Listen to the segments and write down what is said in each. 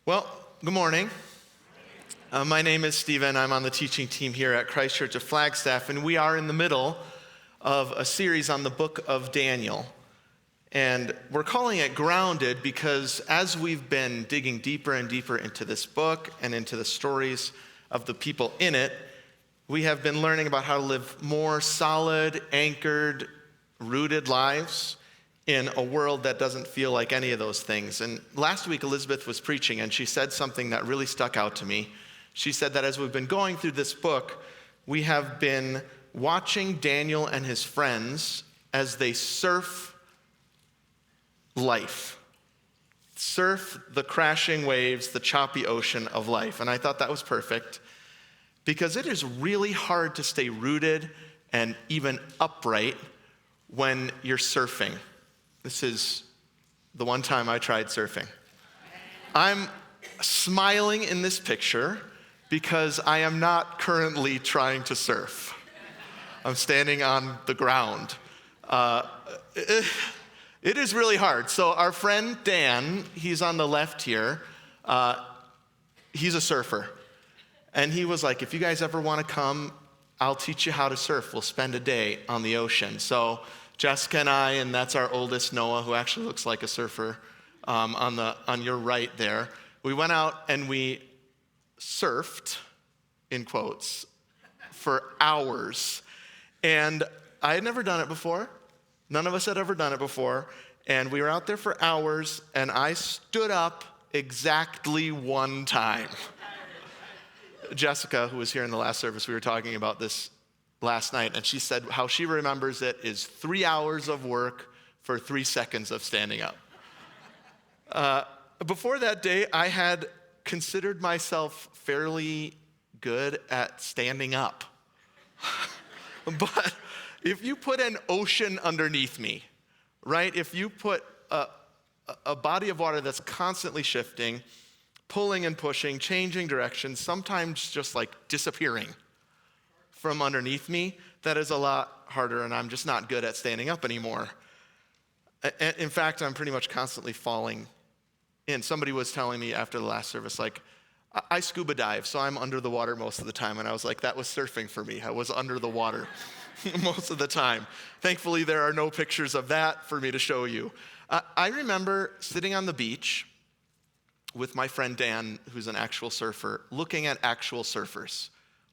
Well, good morning. My name is Stephen. I'm on the teaching team here at Christ Church of Flagstaff, and we are in the middle of a series on the book of Daniel. And we're calling it Grounded because as we've been digging deeper and deeper into this book and into the stories of the people in it, we have been learning about how to live more solid, anchored, rooted lives in a world that doesn't feel like any of those things. And last week, Elizabeth was preaching, and she said something that really stuck out to me. She said that as we've been going through this book, we have been watching Daniel and his friends as they surf life. Surf the crashing waves, the choppy ocean of life. And I thought that was perfect because it is really hard to stay rooted and even upright when you're surfing. This is the one time I tried surfing. I'm smiling in this picture because I am not currently trying to surf. I'm standing on the ground. It is really hard. So our friend Dan, he's on the left here, he's a surfer. And he was like, if you guys ever want to come, I'll teach you how to surf. We'll spend a day on the ocean. So Jessica and I, and that's our oldest, Noah, who actually looks like a surfer on your right there. We went out and we surfed, in quotes, for hours. And I had never done it before. None of us had ever done it before. And we were out there for hours, and I stood up exactly one time. Jessica, who was here in the last service, we were talking about this last night, and she said how she remembers it is 3 hours of work for 3 seconds of standing up. Before that day, I had considered myself fairly good at standing up. But if you put an ocean underneath me, right? If you put a body of water that's constantly shifting, pulling and pushing, changing directions, sometimes just like disappearing from underneath me, that is a lot harder, and I'm just not good at standing up anymore. In fact, I'm pretty much constantly falling in. Somebody was telling me after the last service, like, I scuba dive, so I'm under the water most of the time, and I was like, that was surfing for me. I was under the water most of the time. Thankfully, there are no pictures of that for me to show you. I remember sitting on the beach with my friend Dan, who's an actual surfer, looking at actual surfers,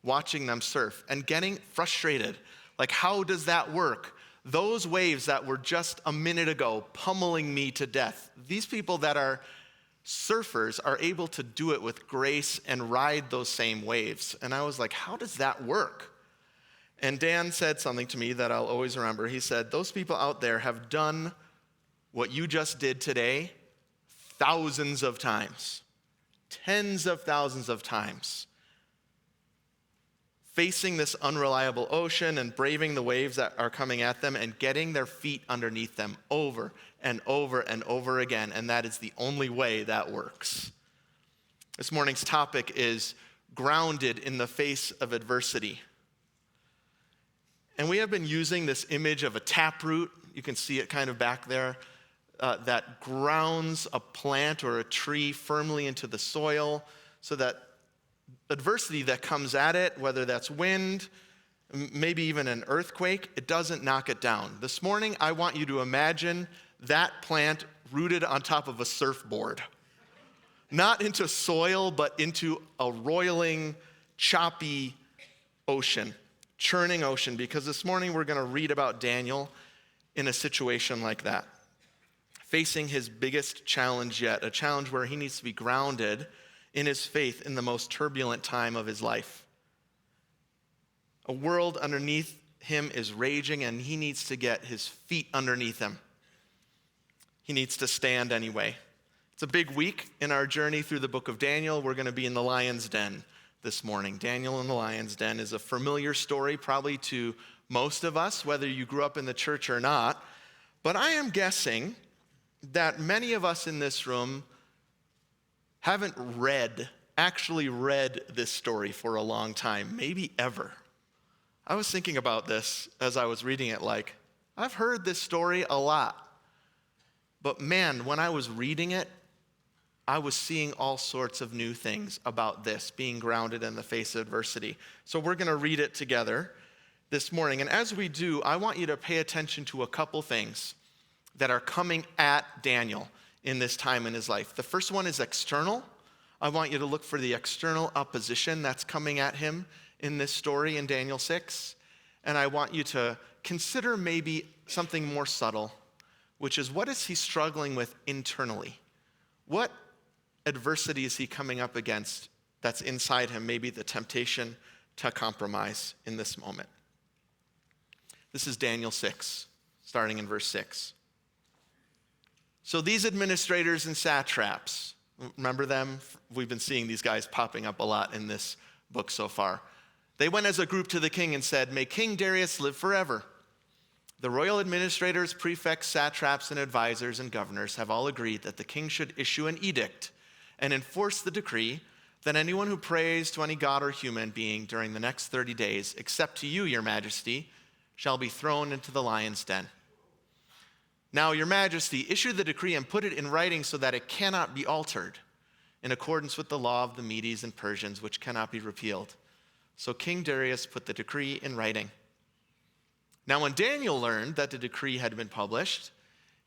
watching them surf and getting frustrated. Like, how does that work? Those waves that were just a minute ago pummeling me to death, these people that are surfers are able to do it with grace and ride those same waves. And I was like, how does that work? And Dan said something to me that I'll always remember. He said, those people out there have done what you just did today thousands of times, tens of thousands of times, facing this unreliable ocean and braving the waves that are coming at them and getting their feet underneath them over and over and over again. And that is the only way that works. This morning's topic is grounded in the face of adversity. And we have been using this image of a taproot. You can see it kind of back there. That grounds a plant or a tree firmly into the soil so that adversity that comes at it, whether that's wind, maybe even an earthquake, it doesn't knock it down. This morning, I want you to imagine that plant rooted on top of a surfboard. Not into soil, but into a roiling, choppy ocean, churning ocean, because this morning we're going to read about Daniel in a situation like that, facing his biggest challenge yet, a challenge where he needs to be grounded in his faith in the most turbulent time of his life. A world underneath him is raging, and he needs to get his feet underneath him. He needs to stand anyway. It's a big week in our journey through the book of Daniel. We're going to be in the lion's den this morning. Daniel in the lion's den is a familiar story probably to most of us, whether you grew up in the church or not. But I am guessing that many of us in this room haven't actually read this story for a long time, maybe ever. I was thinking about this as I was reading it, like, I've heard this story a lot. But man, when I was reading it, I was seeing all sorts of new things about this, being grounded in the face of adversity. So we're going to read it together this morning. And as we do, I want you to pay attention to a couple things that are coming at Daniel in this time in his life. The first one is external. I want you to look for the external opposition that's coming at him in this story in Daniel 6. And I want you to consider maybe something more subtle, which is, what is he struggling with internally? What adversity is he coming up against that's inside him? Maybe the temptation to compromise in this moment. This is Daniel 6, starting in verse 6. So these administrators and satraps, remember them? We've been seeing these guys popping up a lot in this book so far. They went as a group to the king and said, "May King Darius live forever. The royal administrators, prefects, satraps, and advisors and governors have all agreed that the king should issue an edict and enforce the decree that anyone who prays to any god or human being during the next 30 days, except to you, your majesty, shall be thrown into the lion's den. Now, your majesty, issue the decree and put it in writing so that it cannot be altered, in accordance with the law of the Medes and Persians, which cannot be repealed." So King Darius put the decree in writing. Now, when Daniel learned that the decree had been published,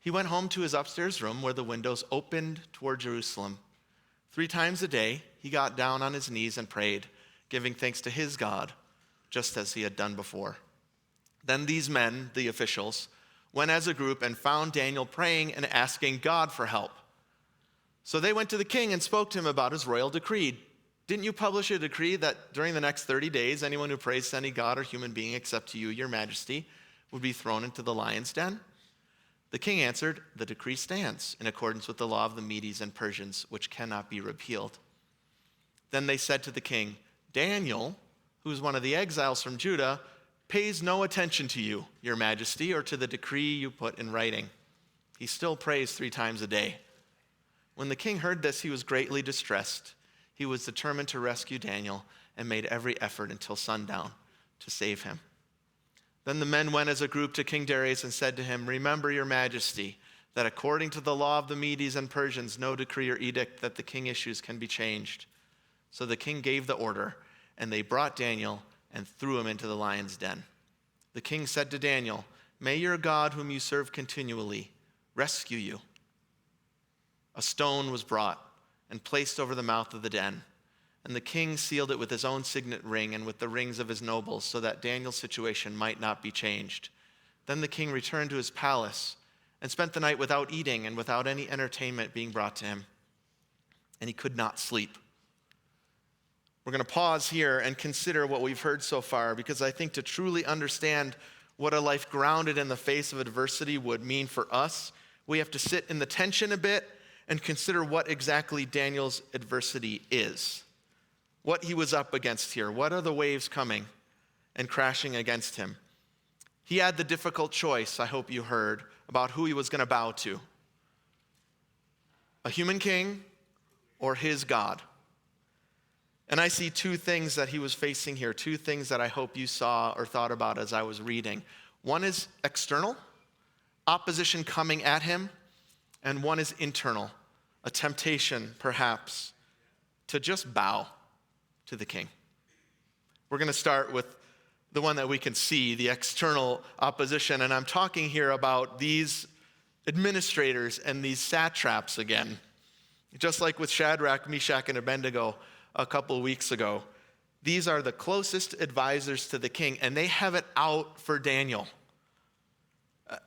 he went home to his upstairs room where the windows opened toward Jerusalem. 3 times a day, he got down on his knees and prayed, giving thanks to his God, just as he had done before. Then these men, the officials, went as a group and found Daniel praying and asking God for help. So they went to the king and spoke to him about his royal decree. "Didn't you publish a decree that during the next 30 days, anyone who prays to any god or human being except to you, your majesty, would be thrown into the lion's den?" The king answered, "The decree stands in accordance with the law of the Medes and Persians, which cannot be repealed." Then they said to the king, "Daniel, who is one of the exiles from Judah, pays no attention to you, your majesty, or to the decree you put in writing. He still prays 3 times a day." When the king heard this, he was greatly distressed. He was determined to rescue Daniel and made every effort until sundown to save him. Then the men went as a group to King Darius and said to him, "Remember, your majesty, that according to the law of the Medes and Persians, no decree or edict that the king issues can be changed." So the king gave the order, and they brought Daniel and threw him into the lion's den. The king said to Daniel, "May your God, whom you serve continually, rescue you." A stone was brought and placed over the mouth of the den, and the king sealed it with his own signet ring and with the rings of his nobles, so that Daniel's situation might not be changed. Then the king returned to his palace and spent the night without eating and without any entertainment being brought to him, and he could not sleep. We're going to pause here and consider what we've heard so far, because I think to truly understand what a life grounded in the face of adversity would mean for us, we have to sit in the tension a bit and consider what exactly Daniel's adversity is, what he was up against here. What are the waves coming and crashing against him? He had the difficult choice, I hope you heard, about who he was going to bow to: a human king or his God. And I see 2 things that he was facing here, 2 things that I hope you saw or thought about as I was reading. One is external, opposition coming at him, and one is internal, a temptation perhaps to just bow to the king. We're going to start with the one that we can see, the external opposition, and I'm talking here about these administrators and these satraps again. Just like with Shadrach, Meshach, and Abednego a couple weeks ago, these are the closest advisors to the king, and they have it out for Daniel.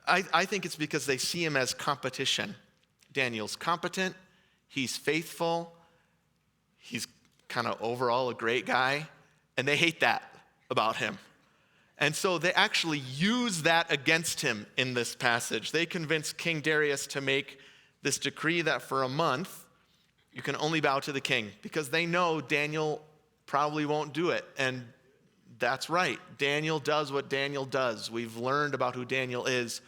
I think it's because they see him as competition. Daniel's competent, he's faithful, he's kind of overall a great guy, and they hate that about him. And so they actually use that against him in this passage. They convince King Darius to make this decree that for a month, you can only bow to the king, because they know Daniel probably won't do it. And that's right. Daniel does what Daniel does. We've learned about who Daniel is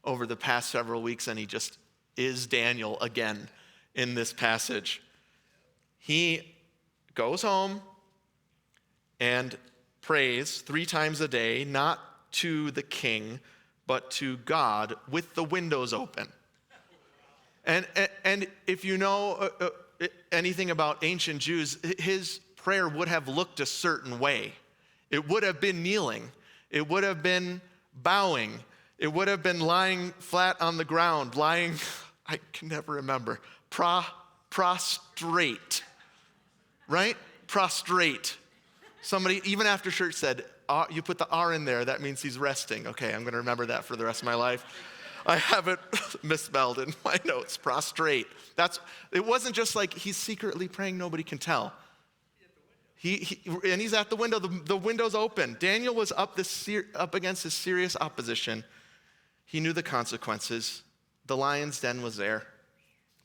over the past several weeks, and he just is Daniel again in this passage. He goes home and prays 3 times a day, not to the king, but to God with the windows open. And if you know anything about ancient Jews, his prayer would have looked a certain way. It would have been kneeling. It would have been bowing. It would have been lying flat on the ground, lying, I can never remember, prostrate, right? Prostrate. Somebody, even after church, said, you put the R in there, that means he's resting. Okay, I'm going to remember that for the rest of my life. I have it misspelled in my notes, prostrate. It wasn't just like he's secretly praying, nobody can tell. And he's at the window, the window's open. Daniel was up against this serious opposition. He knew the consequences. The lion's den was there,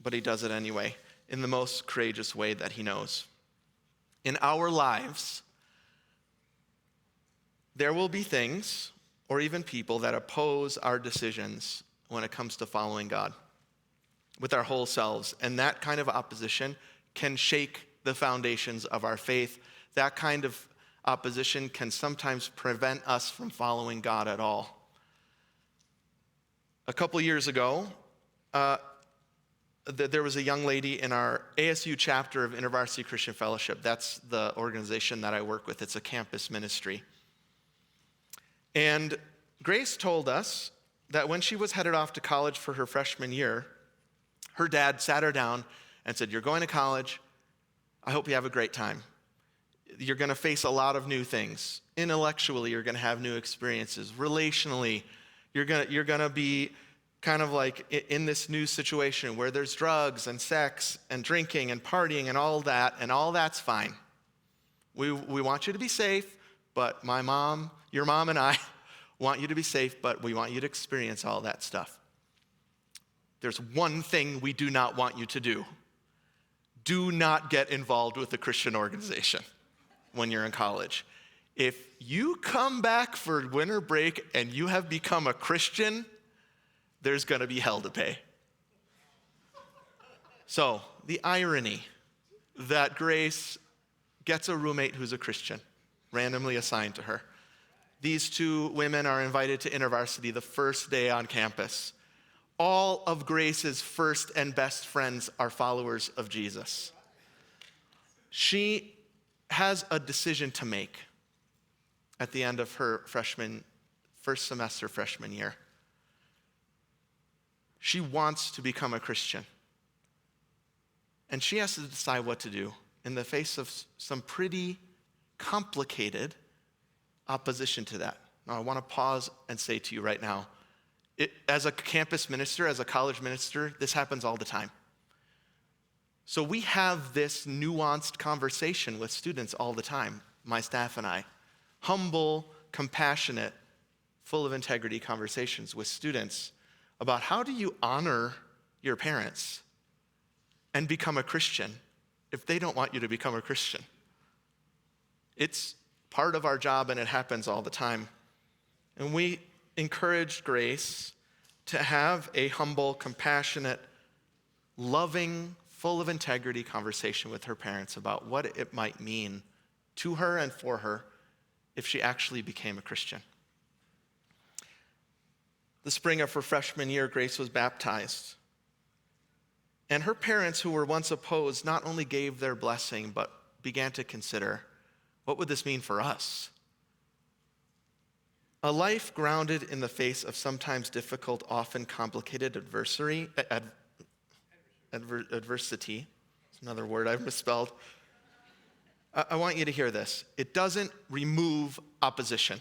but he does it anyway in the most courageous way that he knows. In our lives, there will be things or even people that oppose our decisions when it comes to following God with our whole selves. And that kind of opposition can shake the foundations of our faith. That kind of opposition can sometimes prevent us from following God at all. A couple years ago, there was a young lady in our ASU chapter of InterVarsity Christian Fellowship. That's the organization that I work with. It's a campus ministry. And Grace told us that when she was headed off to college for her freshman year, her dad sat her down and said, "You're going to college. I hope you have a great time. You're going to face a lot of new things. Intellectually, you're going to have new experiences. Relationally, you're going to be kind of like in this new situation where there's drugs and sex and drinking and partying and all that's fine. We want you to be safe, but your mom and I want you to be safe, but we want you to experience all that stuff. There's one thing we do not want you to do. Do not get involved with a Christian organization when you're in college. If you come back for winter break and you have become a Christian, there's going to be hell to pay." So, the irony that Grace gets a roommate who's a Christian, randomly assigned to her. These two women are invited to InterVarsity the first day on campus. All of Grace's first and best friends are followers of Jesus. She has a decision to make at the end of her first semester freshman year. She wants to become a Christian. And she has to decide what to do in the face of some pretty complicated opposition to that. Now, I want to pause and say to you right now, as a campus minister, as a college minister, this happens all the time. So we have this nuanced conversation with students all the time, my staff and I. Humble, compassionate, full of integrity conversations with students about how do you honor your parents and become a Christian if they don't want you to become a Christian. It's part of our job and it happens all the time. And we encouraged Grace to have a humble, compassionate, loving, full of integrity conversation with her parents about what it might mean to her and for her if she actually became a Christian. The spring of her freshman year, Grace was baptized. And her parents, who were once opposed, not only gave their blessing, but began to consider, what would this mean for us? A life grounded in the face of sometimes difficult, often complicated adversity. It's another word I've misspelled. I want you to hear this. It doesn't remove opposition.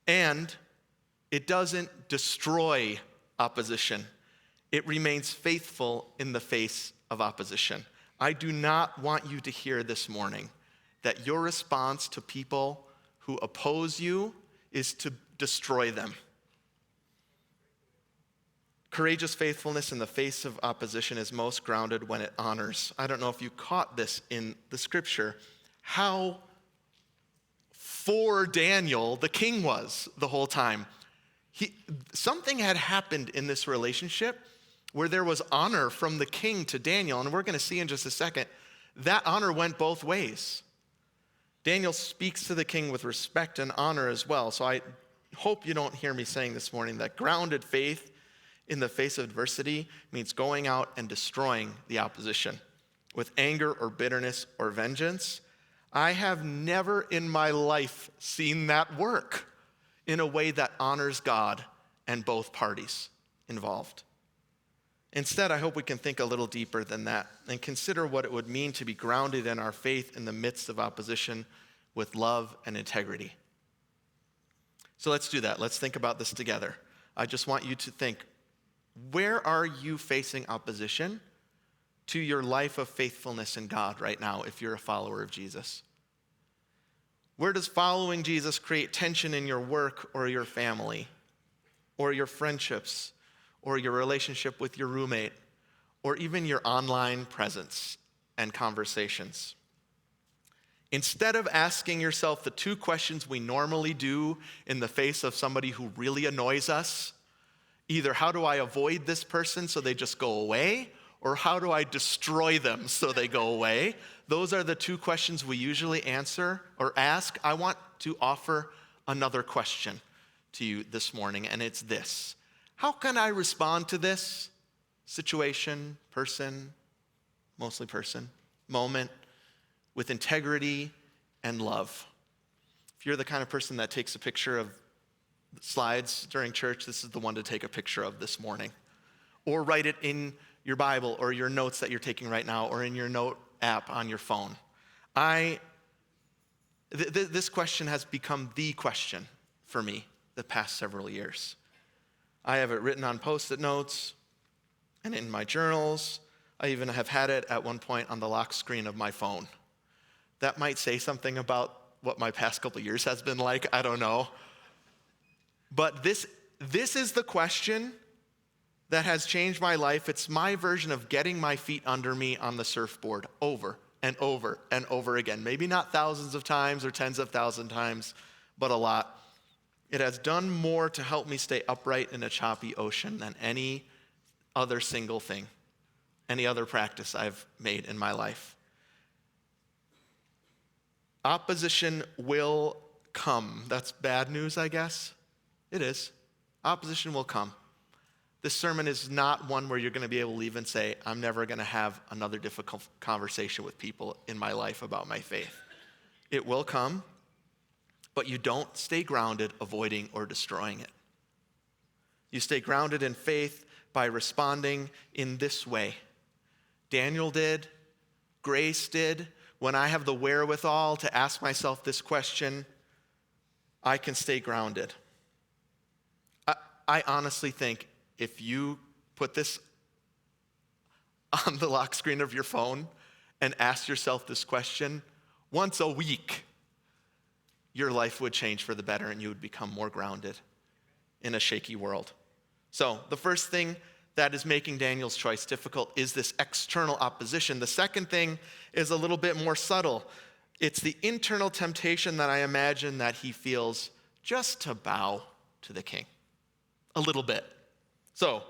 And it doesn't destroy opposition. It remains faithful in the face of opposition. I do not want you to hear this morning that your response to people who oppose you is to destroy them. Courageous faithfulness in the face of opposition is most grounded when it honors. I don't know if you caught this in the scripture, how for Daniel the king was the whole time. Something had happened in this relationship where there was honor from the king to Daniel, and we're going to see in just a second, that honor went both ways. Daniel speaks to the king with respect and honor as well. So I hope you don't hear me saying this morning that grounded faith in the face of adversity means going out and destroying the opposition with anger or bitterness or vengeance. I have never in my life seen that work in a way that honors God and both parties involved. Instead, I hope we can think a little deeper than that and consider what it would mean to be grounded in our faith in the midst of opposition with love and integrity. So let's do that. Let's think about this together. I just want you to think, where are you facing opposition to your life of faithfulness in God right now if you're a follower of Jesus? Where does following Jesus create tension in your work or your family or your friendships or your relationship with your roommate or even your online presence and conversations? Instead of asking yourself the two questions we normally do in the face of somebody who really annoys us, either how do I avoid this person so they just go away, or how do I destroy them so they go away? Those are the two questions we usually answer or ask. I want to offer another question to you this morning, and it's this. How can I respond to this situation, person, mostly person, moment, with integrity and love? If you're the kind of person that takes a picture of slides during church, this is the one to take a picture of this morning. Or write it in your Bible or your notes that you're taking right now or in your note app on your phone. This question has become the question for me the past several years. I have it written on Post-it notes and in my journals. I even have had it at one point on the lock screen of my phone. That might say something about what my past couple years has been like. I don't know. But this is the question that has changed my life. It's my version of getting my feet under me on the surfboard over and over and over again. Maybe not thousands of times or tens of thousands of times, but a lot. It has done more to help me stay upright in a choppy ocean than any other single thing, any other practice I've made in my life. Opposition will come. That's bad news, I guess. It is. Opposition will come. This sermon is not one where you're going to be able to leave and say, I'm never going to have another difficult conversation with people in my life about my faith. It will come, but you don't stay grounded avoiding or destroying it. You stay grounded in faith by responding in this way. Daniel did, Grace did. When I have the wherewithal to ask myself this question, I can stay grounded. I honestly think if you put this on the lock screen of your phone and ask yourself this question once a week, your life would change for the better and you would become more grounded in a shaky world. So the first thing that is making Daniel's choice difficult is this external opposition. The second thing is a little bit more subtle. It's the internal temptation that I imagine that he feels just to bow to the king. A little bit. So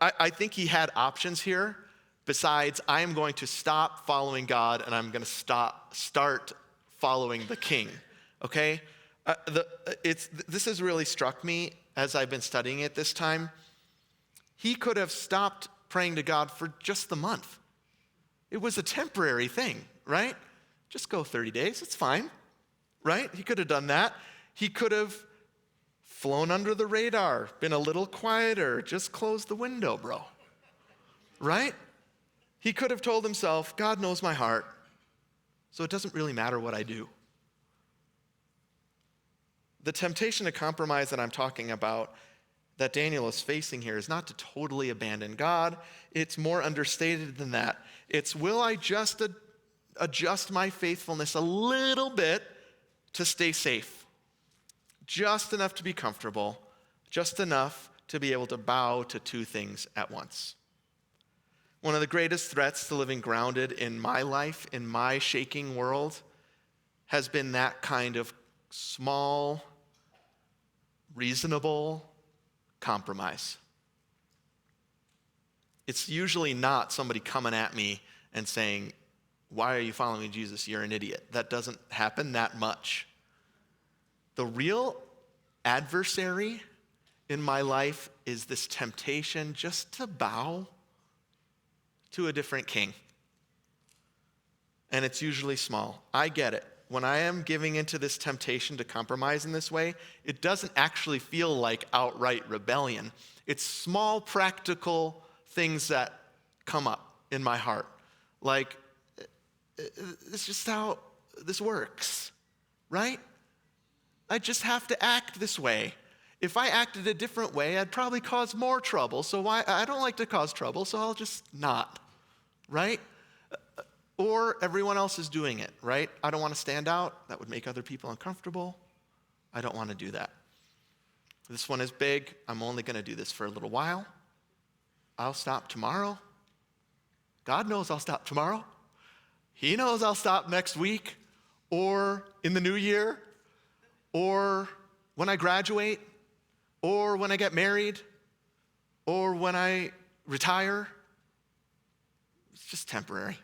I think he had options here besides I am going to stop following God and I'm going to start following the king. Okay? This has really struck me as I've been studying it this time. He could have stopped praying to God for just the month. It was a temporary thing, right? Just go 30 days, it's fine, right? He could have done that. He could have flown under the radar, been a little quieter, just close the window, bro, right? He could have told himself, God knows my heart, so it doesn't really matter what I do. The temptation to compromise that I'm talking about that Daniel is facing here is not to totally abandon God. It's more understated than that. It's, will I just adjust my faithfulness a little bit to stay safe? Just enough to be comfortable, just enough to be able to bow to two things at once. One of the greatest threats to living grounded in my life, in my shaking world, has been that kind of small, reasonable compromise. It's usually not somebody coming at me and saying, why are you following Jesus? You're an idiot. That doesn't happen that much. The real adversary in my life is this temptation just to bow to a different king. And it's usually small. I get it. When I am giving into this temptation to compromise in this way, it doesn't actually feel like outright rebellion. It's small, practical things that come up in my heart. Like, it's just how this works, right? I just have to act this way. If I acted a different way, I'd probably cause more trouble. So I don't like to cause trouble, so I'll just not, right? Or everyone else is doing it, right? I don't want to stand out. That would make other people uncomfortable. I don't want to do that. This one is big. I'm only going to do this for a little while. I'll stop tomorrow. God knows I'll stop tomorrow. He knows I'll stop next week or in the new year or when I graduate or when I get married or when I retire. It's just temporary.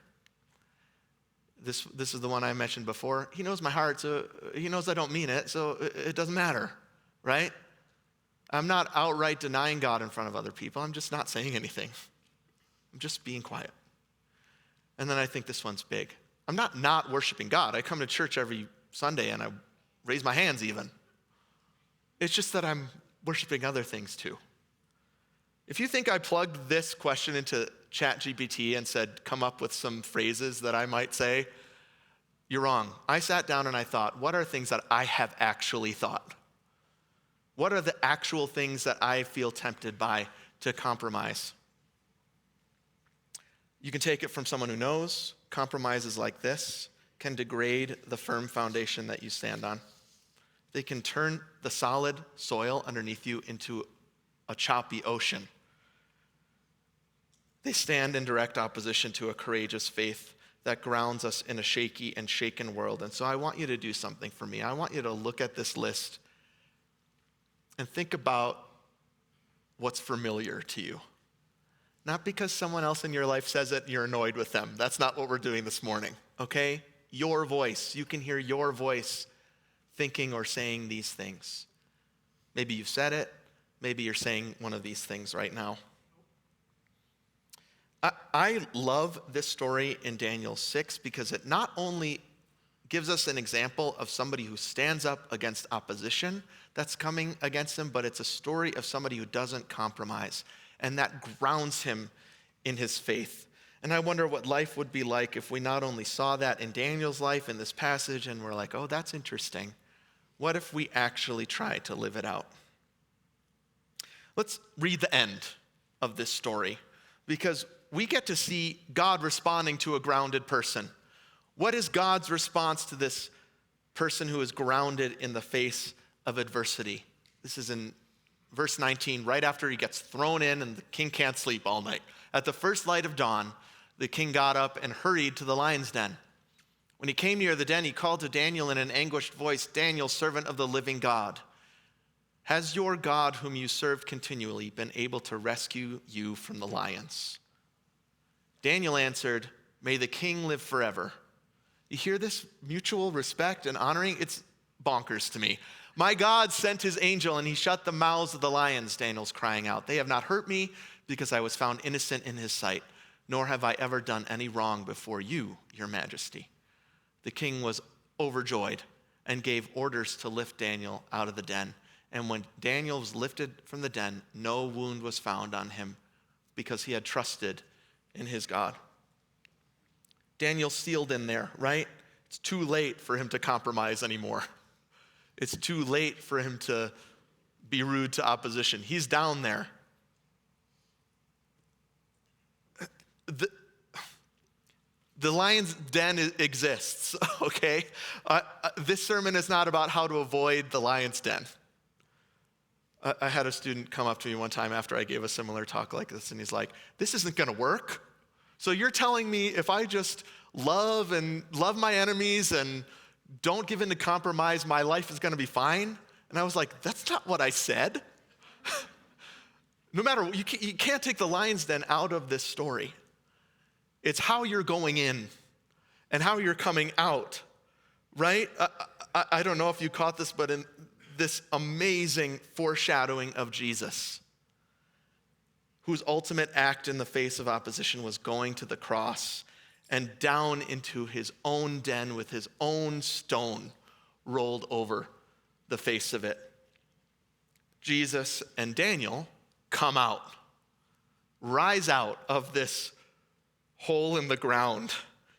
This is the one I mentioned before. He knows my heart, so he knows I don't mean it, so it doesn't matter, right? I'm not outright denying God in front of other people. I'm just not saying anything. I'm just being quiet. And then I think this one's big. I'm not worshiping God. I come to church every Sunday and I raise my hands even. It's just that I'm worshiping other things too. If you think I plugged this question into ChatGPT and said, come up with some phrases that I might say, you're wrong. I sat down and I thought, what are things that I have actually thought? What are the actual things that I feel tempted by to compromise? You can take it from someone who knows. Compromises like this can degrade the firm foundation that you stand on. They can turn the solid soil underneath you into a choppy ocean. They stand in direct opposition to a courageous faith that grounds us in a shaky and shaken world. And so I want you to do something for me. I want you to look at this list and think about what's familiar to you. Not because someone else in your life says it and you're annoyed with them. That's not what we're doing this morning, okay? Your voice. You can hear your voice thinking or saying these things. Maybe you've said it. Maybe you're saying one of these things right now. I love this story in Daniel 6 because it not only gives us an example of somebody who stands up against opposition that's coming against him, but it's a story of somebody who doesn't compromise, and that grounds him in his faith. And I wonder what life would be like if we not only saw that in Daniel's life in this passage and we're like, oh, that's interesting. What if we actually try to live it out? Let's read the end of this story because we get to see God responding to a grounded person. What is God's response to this person who is grounded in the face of adversity? This is in verse 19, right after he gets thrown in and the king can't sleep all night. At the first light of dawn, the king got up and hurried to the lion's den. When he came near the den, he called to Daniel in an anguished voice, Daniel, servant of the living God, has your God, whom you served continually, been able to rescue you from the lions? Daniel answered, may the king live forever. You hear this mutual respect and honoring? It's bonkers to me. My God sent his angel and he shut the mouths of the lions, Daniel's crying out. They have not hurt me because I was found innocent in his sight, nor have I ever done any wrong before you, your majesty. The king was overjoyed and gave orders to lift Daniel out of the den. And when Daniel was lifted from the den, no wound was found on him because he had trusted in his God. Daniel's sealed in there, right? It's too late for him to compromise anymore. It's too late for him to be rude to opposition. He's down there. The lion's den exists, okay? This sermon is not about how to avoid the lion's den. I had a student come up to me one time after I gave a similar talk like this, and he's like, this isn't going to work. So you're telling me if I just love my enemies and don't give in to compromise, my life is going to be fine? And I was like, that's not what I said. No matter what, you can't take the lion's den out of this story. It's how you're going in and how you're coming out, right? I don't know if you caught this, but in this amazing foreshadowing of Jesus, whose ultimate act in the face of opposition was going to the cross and down into his own den with his own stone rolled over the face of it. Jesus and Daniel come out, rise out of this hole in the ground,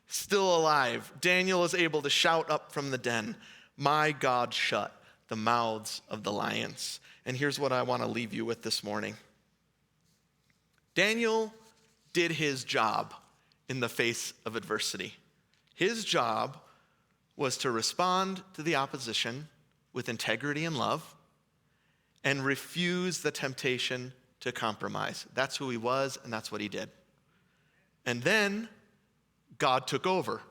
still alive. Daniel is able to shout up from the den, "My God shut the mouths of the lions." And here's what I want to leave you with this morning. Daniel did his job in the face of adversity. His job was to respond to the opposition with integrity and love and refuse the temptation to compromise. That's who he was, and that's what he did. And then God took over.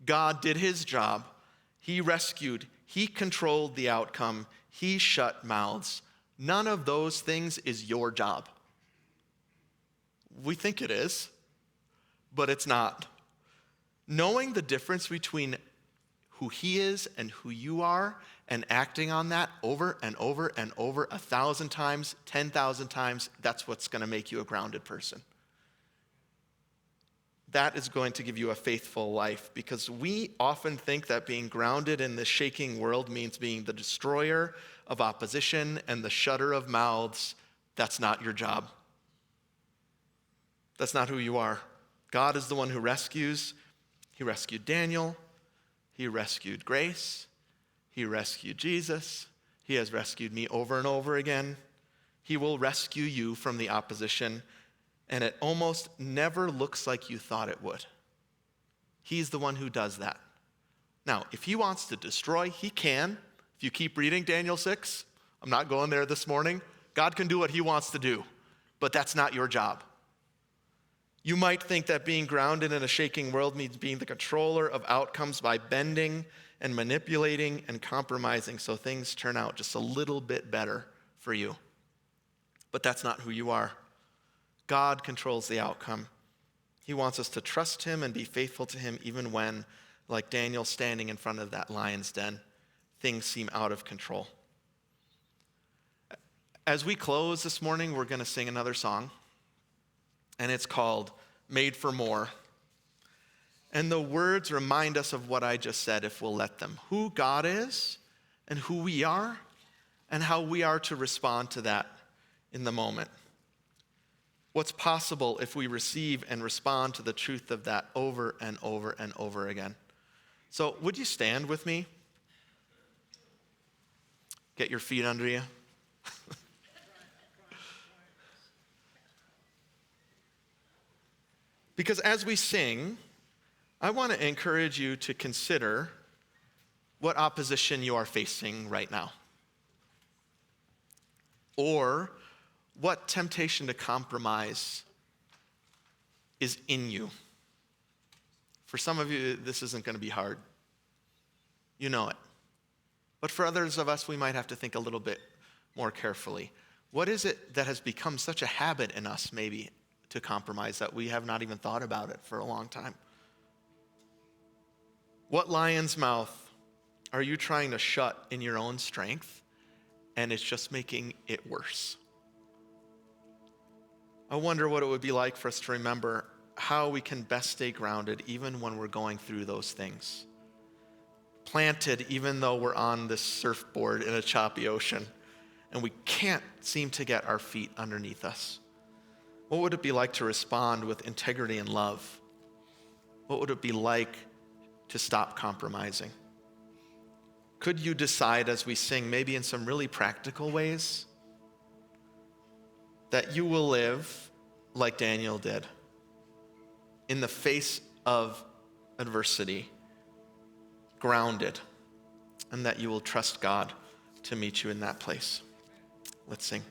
God did his job. He rescued. He controlled the outcome. He shut mouths. None of those things is your job. We think it is, but it's not. Knowing the difference between who he is and who you are and acting on that over and over and over 1,000 times, 10,000 times, that's what's going to make you a grounded person. That is going to give you a faithful life, because we often think that being grounded in this shaking world means being the destroyer of opposition and the shutter of mouths. That's not your job. That's not who you are. God is the one who rescues. He rescued Daniel. He rescued Grace. He rescued Jesus. He has rescued me over and over again. He will rescue you from the opposition, and it almost never looks like you thought it would. He's the one who does that. Now, if he wants to destroy, he can. If you keep reading Daniel 6, I'm not going there this morning. God can do what he wants to do, but that's not your job. You might think that being grounded in a shaking world means being the controller of outcomes by bending and manipulating and compromising so things turn out just a little bit better for you. But that's not who you are. God controls the outcome. He wants us to trust him and be faithful to him even when, like Daniel standing in front of that lion's den, things seem out of control. As we close this morning, we're going to sing another song. And it's called Made for More. And the words remind us of what I just said, if we'll let them. Who God is and who we are and how we are to respond to that in the moment. What's possible if we receive and respond to the truth of that over and over and over again. So would you stand with me? Get your feet under you. Because as we sing, I want to encourage you to consider what opposition you are facing right now. Or what temptation to compromise is in you. For some of you, this isn't going to be hard. You know it. But for others of us, we might have to think a little bit more carefully. What is it that has become such a habit in us, maybe, to compromise that we have not even thought about it for a long time? What lion's mouth are you trying to shut in your own strength, and it's just making it worse? I wonder what it would be like for us to remember how we can best stay grounded even when we're going through those things. Planted even though we're on this surfboard in a choppy ocean and we can't seem to get our feet underneath us. What would it be like to respond with integrity and love? What would it be like to stop compromising? Could you decide as we sing, maybe in some really practical ways, that you will live like Daniel did in the face of adversity, grounded, and that you will trust God to meet you in that place? Let's sing.